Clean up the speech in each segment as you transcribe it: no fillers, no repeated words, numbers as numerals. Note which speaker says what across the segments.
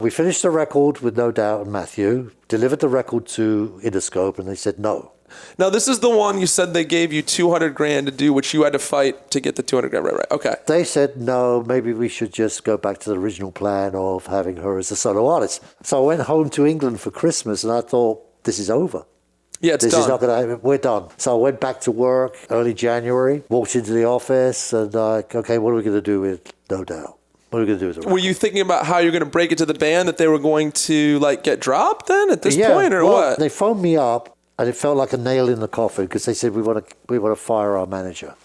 Speaker 1: We finished the record with No Doubt and Matthew, delivered the record to Interscope, and they said no.
Speaker 2: Now, this is the one you said they gave you $200,000 to do, which you had to fight to get the $200,000. Right. Okay.
Speaker 1: They said, no, maybe we should just go back to the original plan of having her as a solo artist. So I went home to England for Christmas, and I thought, this is over.
Speaker 2: Yeah, it's done.
Speaker 1: This is not going to happen. We're done. So I went back to work early January, walked into the office, and okay, what are we going to do with No Doubt? What are we going to do with the record?
Speaker 2: Were you thinking about how you're going to break it to the band, that they were going to like get dropped then at this point, or what?
Speaker 1: They phoned me up, and it felt like a nail in the coffin because they said, we want to fire our manager.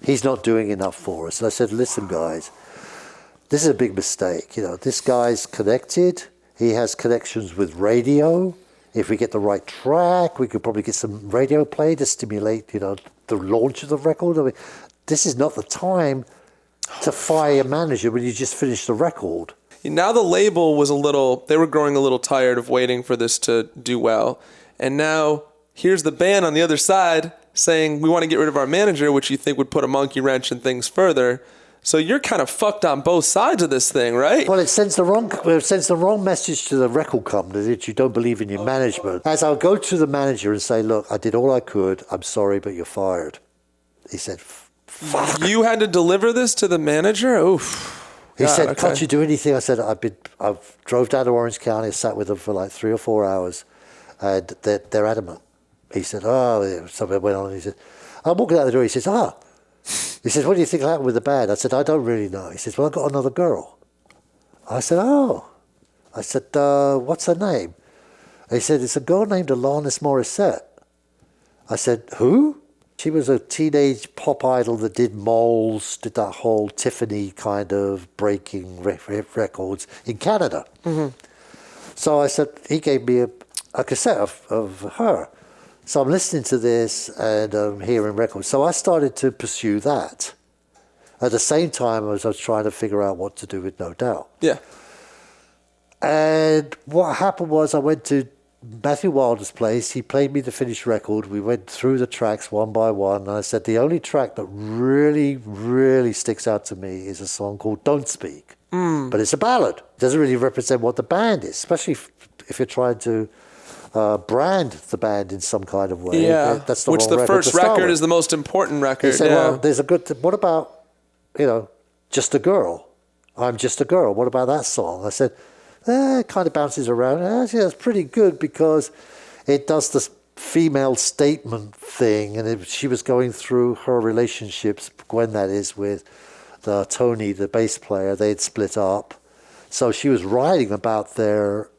Speaker 1: He's not doing enough for us. And I said, listen, guys, this is a big mistake. You know, this guy's connected. He has connections with radio. If we get the right track, we could probably get some radio play to stimulate, you know, the launch of the record. I mean, this is not the time to fire a manager when you just finished the record.
Speaker 2: Now the label was they were growing a little tired of waiting for this to do well. And now here's the band on the other side saying, we want to get rid of our manager, which you think would put a monkey wrench in things further. So you're kind of fucked on both sides of this thing, right?
Speaker 1: Well, it sends the wrong message to the record company that you don't believe in your management. As I'll go to the manager and say, look, I did all I could. I'm sorry, but you're fired. He said, fuck.
Speaker 2: You had to deliver this to the manager? Oof.
Speaker 1: He said, can't you do anything? I said, I've drove down to Orange County, I sat with them for like 3 or 4 hours, and they're adamant. He said, something went on. He said, I'm walking out the door. He says, He says, what do you think happened with the band? I said, I don't really know. He says, well, I got another girl. I said, oh. I said, what's her name? He said, it's a girl named Alanis Morrissette. I said, who? She was a teenage pop idol that did Moles, did that whole Tiffany kind of breaking records in Canada. Mm-hmm. So I said, he gave me a cassette of her. So I'm listening to this and hearing records. So I started to pursue that. At the same time as I was trying to figure out what to do with No Doubt.
Speaker 2: Yeah.
Speaker 1: And what happened was I went to Matthew Wilder's place. He played me the finished record. We went through the tracks one by one. And I said, the only track that really, really sticks out to me is a song called Don't Speak. But it's a ballad. It doesn't really represent what the band is, especially if you're trying to brand the band in some kind of way.
Speaker 2: Yeah,
Speaker 1: that's the
Speaker 2: which the first record is the most important record.
Speaker 1: He said, well, there's a good, what about, Just a Girl? I'm Just a Girl. What about that song? I said, it kind of bounces around. Actually, that's pretty good because it does this female statement thing. And she was going through her relationships, Gwen that is, with Tony, the bass player. They'd split up. So she was writing about their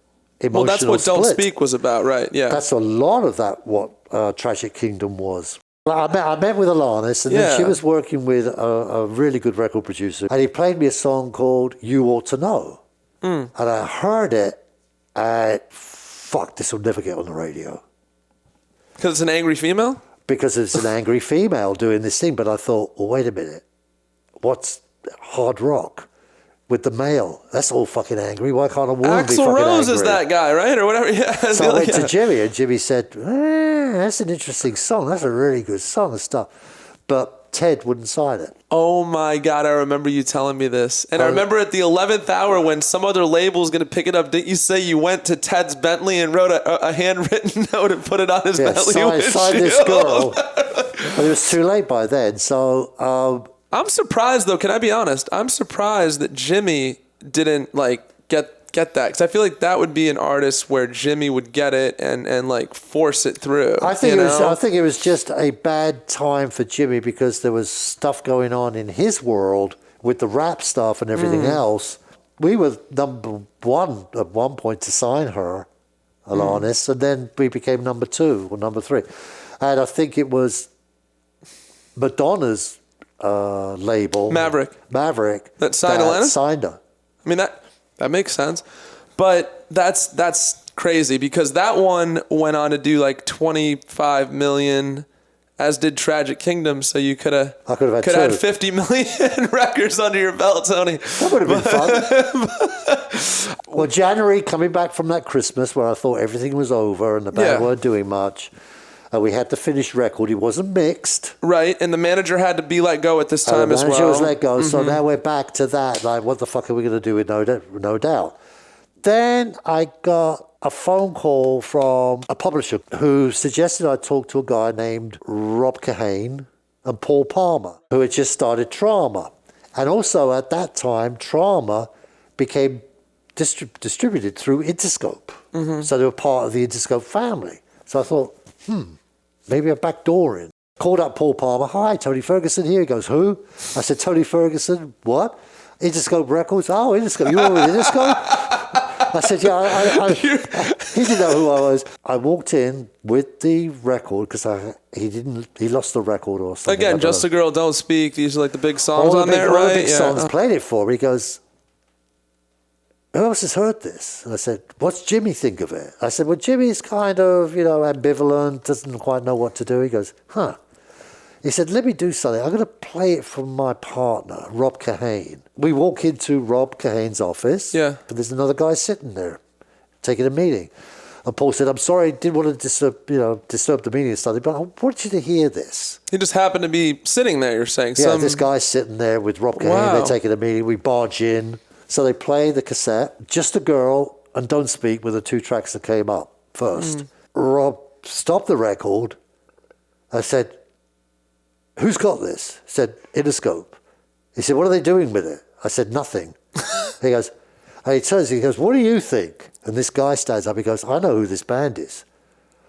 Speaker 1: emotional
Speaker 2: that's what
Speaker 1: split.
Speaker 2: Don't Speak was about, right? Yeah.
Speaker 1: That's a lot of that, what Tragic Kingdom was. I met with Alanis, and then she was working with a really good record producer, and he played me a song called You Ought to Know. And I heard it, and fuck, this will never get on the radio.
Speaker 2: Because it's an angry female?
Speaker 1: Because it's an angry female doing this thing, but I thought, well, wait a minute, what's hard rock? With the male, that's all fucking angry. Why can't a woman be fucking angry?
Speaker 2: Axl Rose is that guy, right? Or whatever. Yeah.
Speaker 1: So I went to Jimmy, and Jimmy said, that's an interesting song. That's a really good song and stuff. But Ted wouldn't sign it.
Speaker 2: Oh my God, I remember you telling me this. And I remember at the 11th hour when some other label was going to pick it up, didn't you say you went to Ted's Bentley and wrote a handwritten note and put it on his Bentley windshield? Signed this girl.
Speaker 1: But it was too late by then. So...
Speaker 2: I'm surprised, though. Can I be honest? I'm surprised that Jimmy didn't get that, because I feel like that would be an artist where Jimmy would get it and like force it through.
Speaker 1: I think it was just a bad time for Jimmy because there was stuff going on in his world with the rap stuff and everything else. We were number one at one point to sign her, Alanis, and then we became number 2 or number 3, and I think it was Madonna's label, Maverick,
Speaker 2: that signed Alanis?
Speaker 1: Signed her.
Speaker 2: I mean, that makes sense, but that's crazy because that one went on to do like 25 million, as did Tragic Kingdom. So you could have had 50 million records under your belt, Tony.
Speaker 1: That would have been fun. Well, January, coming back from that Christmas where I thought everything was over and the band weren't doing much. We had the finished record. It wasn't mixed.
Speaker 2: Right, and the manager had to be let go at this time as well.
Speaker 1: The manager was let go, so now we're back to that. Like, what the fuck are we going to do with No Doubt? Then I got a phone call from a publisher who suggested I talk to a guy named Rob Kahane and Paul Palmer, who had just started Trauma. And also at that time, Trauma became distributed through Interscope. Mm-hmm. So they were part of the Interscope family. So I thought, maybe a backdoor in. Called up Paul Palmer. Hi, Tony Ferguson here. He goes, who? I said, Tony Ferguson. What? Interscope Records. Oh, Interscope. You were with Interscope? I said, yeah. He didn't know who I was. I walked in with the record because he lost the record or something.
Speaker 2: Again, Just a Girl, Don't Speak. These are like the big songs on there, right?
Speaker 1: All the big songs. Played it for me. He goes, who else has heard this? And I said, what's Jimmy think of it? I said, well, Jimmy's kind of, ambivalent, doesn't quite know what to do. He goes, He said, let me do something. I'm going to play it for my partner, Rob Kahane. We walk into Rob Kahane's office. Yeah. And there's another guy sitting there taking a meeting. And Paul said, I'm sorry, I didn't want to disturb the meeting and stuff, but I want you to hear this.
Speaker 2: He just happened to be sitting there, you're saying?
Speaker 1: Yeah, this guy's sitting there with Rob Kahane. They're taking a meeting. We barge in. So they play the cassette, Just a Girl and Don't Speak were the two tracks that came up first. Rob stopped the record. I said, who's got this? He said, Interscope. He said, what are they doing with it? I said, nothing. He goes, and he goes, what do you think? And this guy stands up, he goes, I know who this band is.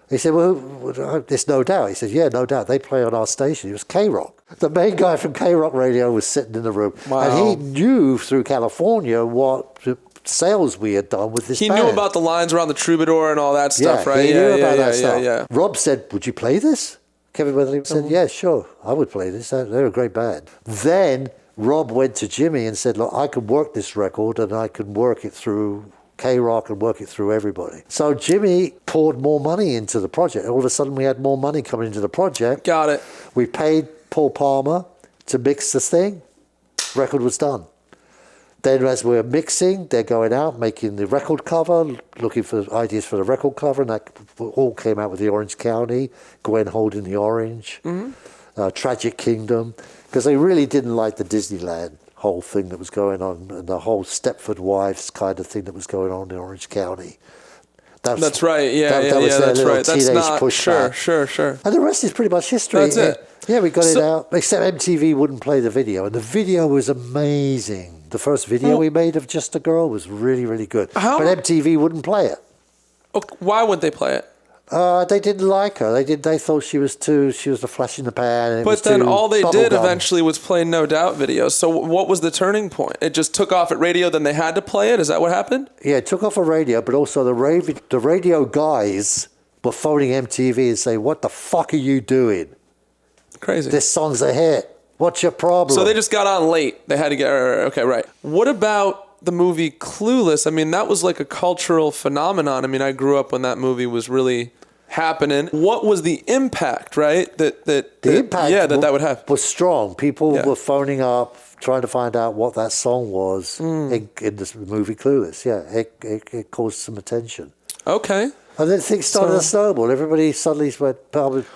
Speaker 1: He said, well, it's No Doubt. He said, yeah, No Doubt. They play on our station. It was K-Rock. The main guy from K-Rock Radio was sitting in the room. Wow. And he knew through California what sales we had done with this band.
Speaker 2: He knew about the lines around the Troubadour and all that stuff, right?
Speaker 1: He knew about that stuff. Yeah. Rob said, would you play this? Kevin Weatherly said, yeah, sure, I would play this. They're a great band. Then Rob went to Jimmy and said, look, I can work this record and I can work it through K-Rock and work it through everybody. So Jimmy poured more money into the project. All of a sudden we had more money coming into the project.
Speaker 2: Got it.
Speaker 1: We paid Paul Palmer to mix this thing. Record was done. Then as we were mixing, they're going out, making the record cover, looking for ideas for the record cover, and that all came out with the Orange County, Gwen holding the orange, Tragic Kingdom, because they really didn't like the Disneyland whole thing that was going on, and the whole Stepford Wives kind of thing that was going on in Orange County.
Speaker 2: That's right, that was their little teenage pushback. Sure.
Speaker 1: And the rest is pretty much history.
Speaker 2: That's it.
Speaker 1: Yeah, we got it out, except MTV wouldn't play the video, and the video was amazing. The first video we made of Just a Girl was really, really good. But MTV wouldn't play it.
Speaker 2: Why wouldn't they play it?
Speaker 1: They didn't like her. They thought she was a flash in the pan.
Speaker 2: But then all they did eventually was play No Doubt videos. So what was the turning point? It just took off at radio, then they had to play it? Is that what happened?
Speaker 1: Yeah, it took off at radio, but also the radio guys were phoning MTV and saying, what the fuck are you doing?
Speaker 2: Crazy.
Speaker 1: This song's a hit. What's your problem?
Speaker 2: So they just got on late. They had to get... Okay, right. What about the movie Clueless? I mean, that was like a cultural phenomenon. I mean, I grew up when that movie was really happening. What was the impact, right? The impact that would have.
Speaker 1: Was strong. People were phoning up, trying to find out what that song was in this movie Clueless. Yeah, it caused some attention.
Speaker 2: Okay.
Speaker 1: And then things started to snowball. Everybody suddenly went,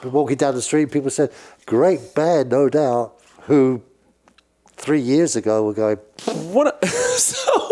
Speaker 1: walking down the street, people said, great band, No Doubt, who 3 years ago were going...
Speaker 2: So